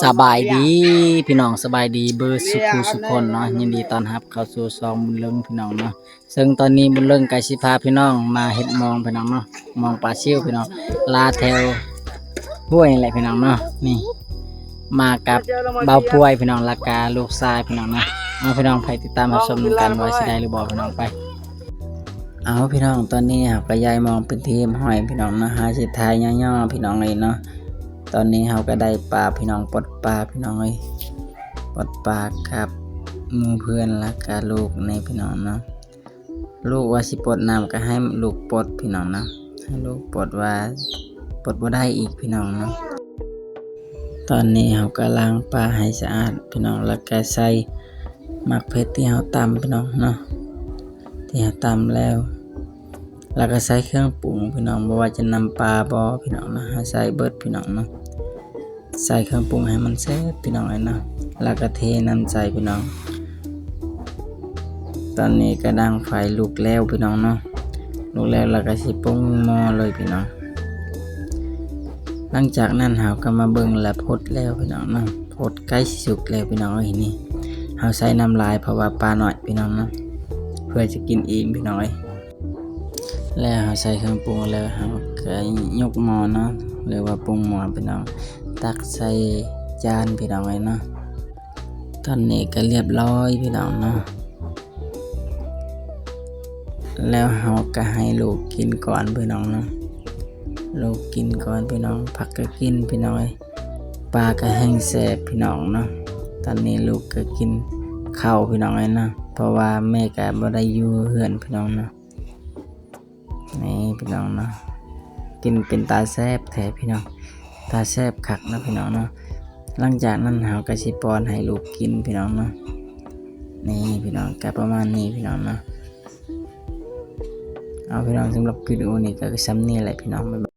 สบายดีพี่น้องสบายดีเบอร์สุขสุขคนเนาะยินดีต้อนรับเข้าสู่ซองบุญเลิงพี่น้องเนาะซึ่งตอนนี้บุญเลิงไก่สิพาพี่น้องมาเฮ็ดมองพี่น้องเนาะมองปลาซิวพี่น้องลาแถวห้วยนี่แหละพี่น้องเนาะนี่มากับเบาป่วยพี่น้องลากาลูกชายพี่น้องเนาะเอาพี่น้องไปติดตามรับชมกันว่าสิได้หรือบ่พี่น้องไปเอาพี่น้องตอนนี้ครับก็ยายมองเป็นทีมห้อยพี่น้องเนาะหาสิทายย่อๆพี่น้องเลยเนาะตอนนี้เราก็ได้ปลาพี่น้องปลดปลาพี่น้องเลยปลดปลากับหมู่เพื่อนและกาลูกในพี่น้องเนาะลูกว่าสิปลดน้ำก็ให้ลูกปลดพี่น้องเนาะให้ลูกปลดว่าปลดบ่ได้อีกพี่น้องเนาะตอนนี้เราก็ล้างปลาให้สะอาดพี่น้องแล้วก็ใส่หมักเผ็ดที่เราตำพี่น้องเนาะที่เราตำแล้วก็ใส่เครื่องปรุงพี่น้องบ่ว่าจะนำปลาบ่พี่น้องเนาะใส่เบิดพี่น้องเนาะใส่เครื่องปรุงให้มันแซ่บพี่น้องเลยเนาะแล้วก็เทน้ำใส่พี่น้องตอนนี้ก็ดังไฟลุกแล้วพี่น้องเนาะลุกแล้วก็สิปรุงหม้อเลยพี่น้องหลังจากนั้นเราก็มาเบิ่งแล้วพดแล้วพี่น้องเนาะพดใกล้สิสุกแล้วพี่น้องเอ้ยนี่เราใส่น้ำลายเพราะว่าปลาหน่อยพี่น้องเนาะเพื่อจะกินเองพี่น้องเอ้ยแล้วเราใส่เครื่องปรุงแล้วเราก็ยกหม้อเนาะหรือว่าปรุงหม้อพี่น้องตักใส่จานพี่น้องเอ้ยเนาะตอนนี้ก็เรียบร้อยพี่น้องเนาะแล้วเราก็ให้ลูกกินก่อนพี่น้องเนาะลูกกินก่อนพี่น้องผักก็กินพี่น้องเอ้ยปลาก็แห้งแซ่บพี่น้องเนาะตอนนี้ลูกก็กินข้าวพี่น้องเอ้ยเนาะเพราะว่าแม่ก็บ่ได้อยู่เฮือนพี่น้องเนาะนี่พี่น้องเนาะกินเป็นตาแซ่บแท้พี่น้องตาแซ่บคักนะพี่น้องเนาะหลังจากนั้นเราก็สิป้อนให้ลูกกินพี่น้องเนาะนี่พี่น้องก็ประมาณนี้พี่น้องเนาะเอาพี่น้องสำหรับวิดีโอนี้ก็ซ้ำนี่แหละพี่น้อง